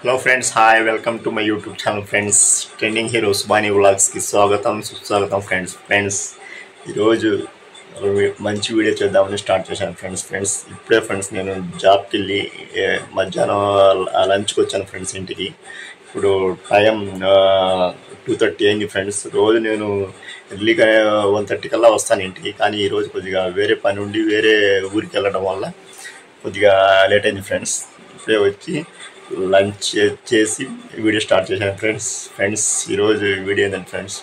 Hello friends, hi, welcome to my YouTube channel friends. Trending hero Subani వ్లాగ్స్కి స్వాగతం, సుస్వాగతం friends. ఈరోజు మంచి వీడియో చేద్దామని స్టార్ట్ చేశాను ఫ్రెండ్స్. ఇప్పుడే ఫ్రెండ్స్ నేను జాబ్కి వెళ్ళి మధ్యాహ్నం లంచ్కి వచ్చాను ఫ్రెండ్స్ ఇంటికి. ఇప్పుడు టైం 2:30 అయింది ఫ్రెండ్స్. రోజు నేను ఎర్లీగా 1:30 కల్లా వస్తాను ఇంటికి, కానీ ఈరోజు కొద్దిగా వేరే పని ఉండి వేరే ఊరికి వెళ్ళడం వల్ల కొద్దిగా లేట్ అయింది ఫ్రెండ్స్. ఇప్పుడే వచ్చి లంచ్ చేసి వీడియో స్టార్ట్ చేశాను ఫ్రెండ్స్. ఈరోజు వీడియో ఏంటంటే ఫ్రెండ్స్,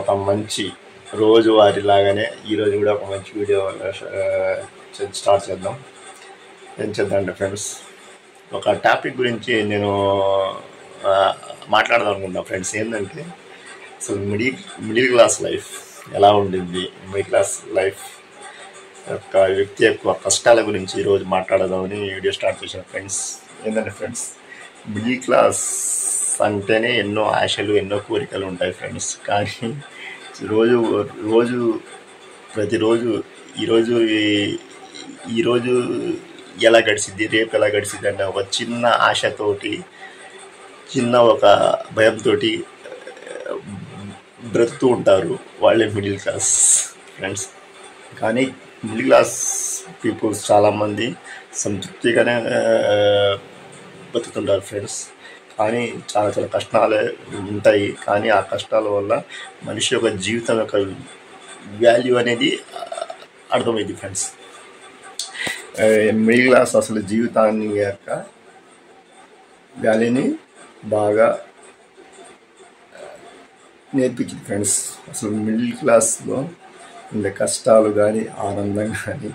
ఒక మంచి రోజువారీ లాగానే ఈరోజు కూడా ఒక మంచి వీడియో స్టార్ట్ చేద్దాం. ఏం చేద్దాం అంటే ఫ్రెండ్స్, ఒక టాపిక్ గురించి నేను మాట్లాడదాం అనుకుంటున్నాను ఫ్రెండ్స్. ఏంటంటే అసలు మిడిల్ క్లాస్ లైఫ్ ఎలా ఉండింది, మిడిల్ క్లాస్ లైఫ్ యొక్క వ్యక్తి యొక్క కష్టాల గురించి ఈరోజు మాట్లాడదామని వీడియో స్టార్ట్ చేశాను ఫ్రెండ్స్. ఏంటంటే ఫ్రెండ్స్, మిడిల్ క్లాస్ అంటేనే ఎన్నో ఆశలు, ఎన్నో కోరికలు ఉంటాయి ఫ్రెండ్స్. కానీ ప్రతిరోజు ఈరోజు ఎలా గడిచిద్ది, రేపు ఎలా గడిచిద్ది అంటే ఒక చిన్న ఆశతోటి, చిన్న ఒక భయంతో బ్రతుకుతూ ఉంటారు వాళ్ళే మిడిల్ క్లాస్ ఫ్రెండ్స్. కానీ మిడిల్ క్లాస్ పీపుల్స్ చాలామంది సంతృప్తిగానే బతుకుతుంటారు ఫ్రెండ్స్. కానీ చాలా కష్టాలే ఉంటాయి. కానీ ఆ కష్టాల వల్ల మనిషి యొక్క జీవితం యొక్క వాల్యూ అనేది అర్థమైంది ఫ్రెండ్స్. మిడిల్ క్లాస్ అసలు జీవితాన్ని యొక్క వాల్యూని బాగా నేర్పించింది ఫ్రెండ్స్. అసలు మిడిల్ క్లాస్లో ఉండే కష్టాలు కానీ ఆనందం కానీ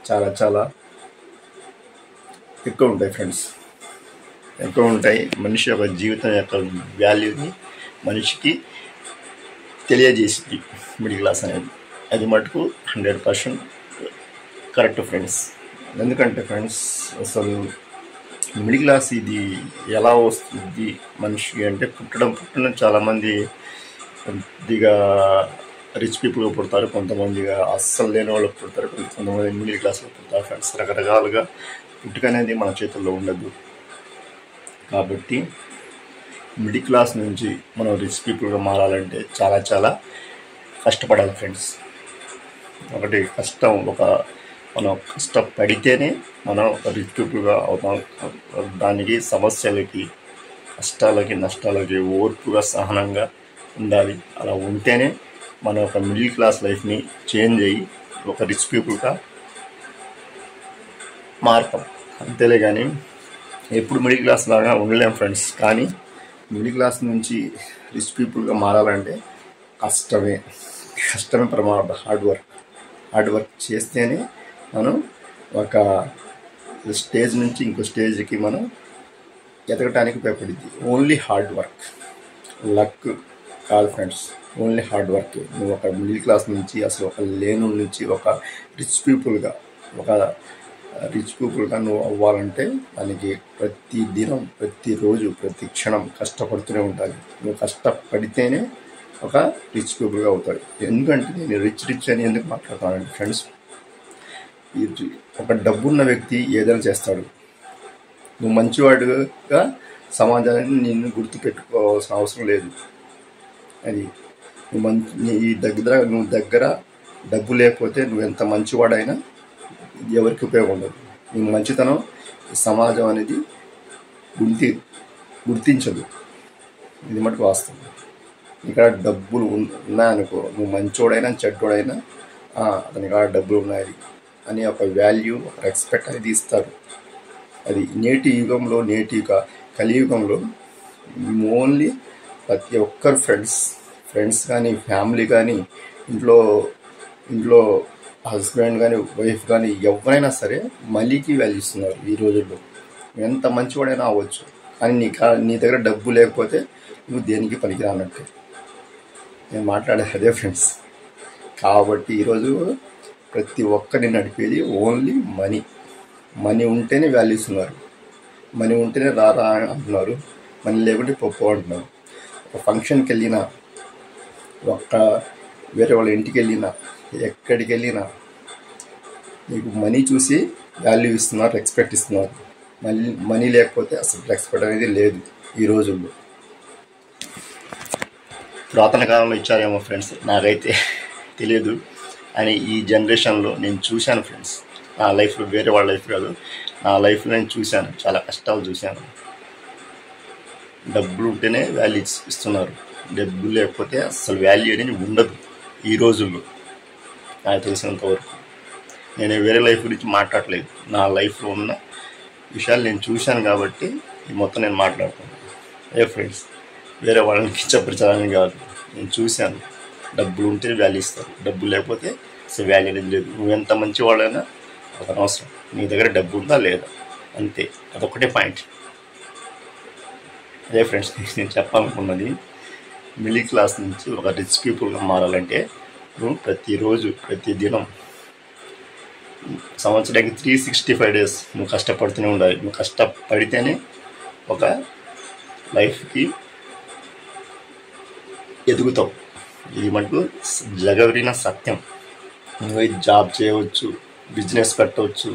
చాలా ఎక్కువ ఉంటాయి ఫ్రెండ్స్, ఎక్కువ ఉంటాయి. మనిషి యొక్క జీవితం యొక్క వాల్యూని మనిషికి తెలియజేసింది మిడిల్ క్లాస్ అనేది. అది మటుకు 100% కరెక్ట్ ఫ్రెండ్స్. ఎందుకంటే ఫ్రెండ్స్, అసలు మిడిల్ క్లాస్ ఇది ఎలా వస్తుంది మనిషి అంటే, పుట్టడం చాలామంది కొద్దిగా రిచ్ పీపుల్గా పుడతారు, కొంతమందిగా అస్సలు లేని వాళ్ళు పుడతారు, కొంతమంది మిడిల్ క్లాస్లో పుడతారు ఫ్రెండ్స్. రకరకాలుగా పుట్టుక అనేది మన చేతుల్లో ఉండదు. కాబట్టి మిడిల్ క్లాస్ నుంచి మనం రిచ్ పీపుల్గా మారాలంటే చాలా కష్టపడాలి ఫ్రెండ్స్. ఒకటి కష్టం, మనం కష్టపడితేనే మనం ఒక రిచ్ పీపుల్గా అవుతాం. దానికి సమస్యలకి, కష్టాలకి, నష్టాలకి ఓర్పుగా, సహనంగా ఉండాలి. అలా ఉంటేనే మన ఒక మిడిల్ క్లాస్ లైఫ్ని చేంజ్ అయ్యి ఒక రిచ్ పీపుల్గా మారుతాం. అంతేలే కానీ ఎప్పుడు మిడిల్ క్లాస్ లాగా ఉండలేం ఫ్రెండ్స్. కానీ మిడిల్ క్లాస్ నుంచి రిచ్ పీపుల్గా మారాలంటే కష్టమే ప్రమాదం. హార్డ్ వర్క్ చేస్తేనే మనం ఒక స్టేజ్ నుంచి ఇంకో స్టేజ్కి మనం ఎదగటానికి ఉపయోగపడింది. ఓన్లీ హార్డ్ వర్క్, లక్ కాదు ఫ్రెండ్స్, ఓన్లీ హార్డ్ వర్క్. నువ్వు ఒక మిడిల్ క్లాస్ నుంచి అసలు ఒక లేను నుంచి ఒక రిచ్ పీపుల్గా నువ్వు అవ్వాలంటే దానికి ప్రతి దినం, ప్రతిరోజు, ప్రతి క్షణం కష్టపడుతూనే ఉండాలి. నువ్వు కష్టపడితేనే ఒక రిచ్ పీపుల్గా అవుతాడు. ఎందుకంటే నేను రిచ్ అని ఎందుకు మాట్లాడుతానంటే ఫ్రెండ్స్, ఒక డబ్బున్న వ్యక్తి ఏదైనా చేస్తాడు. నువ్వు మంచివాడుగా సమాజాన్ని నిన్ను గుర్తుపెట్టుకోవాల్సిన అవసరం లేదు. అది నువ్వు దగ్గర డబ్బు లేకపోతే నువ్వు ఎంత మంచివాడైనా ఎవరికి ఉపయోగం ఉండదు. నీ మంచితనం సమాజం అనేది గుర్తించదు. ఇది మటుకు వాస్తవం. ఇక్కడ డబ్బులు ఉన్నాయనుకో, నువ్వు మంచోడైనా చెడ్డోడైనా అతనికి డబ్బులు ఉన్నాయి అని ఒక వాల్యూ, ఒక రెస్పెక్ట్ అనేది ఇస్తారు. అది నేటి యుగంలో, కలియుగంలో ఓన్లీ ప్రతి ఒక్కరు ఫ్రెండ్స్ కానీ, ఫ్యామిలీ కానీ, ఇంట్లో హస్బెండ్ కానీ, వైఫ్ కానీ, ఎవరైనా సరే మనీకి వాల్యూ ఇస్తున్నారు ఈ రోజుల్లో. ఎంత మంచివాడైనా అవ్వచ్చు, కానీ నీ దగ్గర డబ్బు లేకపోతే నువ్వు దేనికి పనికిరానట్టే. నేను మాట్లాడేది అదే ఫ్రెండ్స్. కాబట్టి ఈరోజు ప్రతి ఒక్కరిని నడిపేది ఓన్లీ మనీ ఉంటేనే వాల్యూ ఇస్తున్నారు. మనీ ఉంటేనే రారా అంటున్నారు, మనీ లేకుంటే పప్పు అంటున్నారు. ఒక ఫంక్షన్కి వెళ్ళినా, వేరే వాళ్ళ ఇంటికి వెళ్ళినా, ఎక్కడికి వెళ్ళినా నీకు మనీ చూసి వాల్యూ ఇస్తున్నారు, రెస్పెక్ట్ ఇస్తున్నారు. మనీ లేకపోతే అసలు రెస్పెక్ట్ అనేది లేదు ఈ రోజుల్లో. పురాతన కాలంలో ఇచ్చారేమో ఫ్రెండ్స్, నాకైతే తెలియదు. అని ఈ జనరేషన్లో నేను చూశాను ఫ్రెండ్స్. నా లైఫ్లో, వేరే వాళ్ళ లైఫ్ కాదు, నా లైఫ్లో నేను చూశాను, చాలా కష్టాలు చూశాను. డబ్బులు ఉంటేనే వాల్యూ ఇస్తున్నారు, డబ్బులు లేకపోతే అసలు వాల్యూ అనేది ఉండదు ఈ రోజుల్లో. నాకు తెలిసినంతవరకు నేను వేరే లైఫ్ గురించి మాట్లాడలేదు, నా లైఫ్లో ఉన్న విషయాలు నేను చూశాను కాబట్టి ఈ మొత్తం నేను మాట్లాడుతున్నాను. ఫ్రెండ్స్, వేరే వాళ్ళని కించపరచాలని కాదు, నేను చూశాను. డబ్బులు ఉంటే వాల్యూ ఇస్తారు, డబ్బులు లేకపోతే అసలు వాల్యూ అనేది లేదు. నువ్వు ఎంత మంచి వాళ్ళైనా ఒక అనవసరం, నీ దగ్గర డబ్బు ఉందా లేదా అంతే, అదొకటే పాయింట్. అదే ఫ్రెండ్స్ నేను చెప్పాలనుకున్నది. మిడిల్ క్లాస్ నుంచి ఒక రిచ్ పీపుల్గా మారాలంటే నువ్వు ప్రతిరోజు, ప్రతి దినం, సంవత్సరానికి 365 days నువ్వు కష్టపడుతూనే ఉండాలి. నువ్వు కష్టపడితేనే ఒక లైఫ్కి ఎదుగుతావు. ఇది మటుకు జగవరిన సత్యం. నువ్వు జాబ్ చేయవచ్చు, బిజినెస్ పెట్టవచ్చు,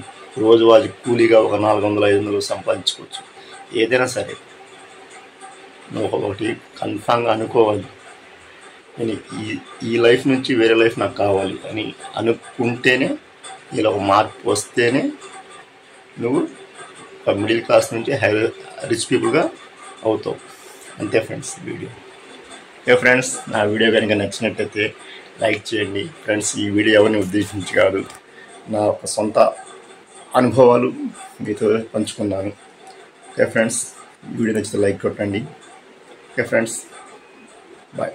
రోజువారీ కూలీగా ఒక 400-500 సంపాదించుకోవచ్చు. ఏదైనా సరే నువ్వు ఒకటి కన్ఫామ్గా అనుకోవాలి, నేను ఈ లైఫ్ నుంచి వేరే లైఫ్ నాకు కావాలి అని అనుకుంటేనే, ఇలా ఒక మార్పు వస్తేనే నువ్వు ఒక మిడిల్ క్లాస్ నుంచి రిచ్ పీపుల్గా అవుతావు. అంతే ఫ్రెండ్స్ వీడియో. ఫ్రెండ్స్, నా వీడియో కనుక నచ్చినట్టయితే లైక్ చేయండి. ఫ్రెండ్స్, ఈ వీడియో ఎవరిని ఉద్దేశించి కాదు, నా సొంత అనుభవాలు మీతో పంచుకున్నాను. ఫ్రెండ్స్, వీడియో నచ్చితే లైక్ కొట్టండి. Friends, bye.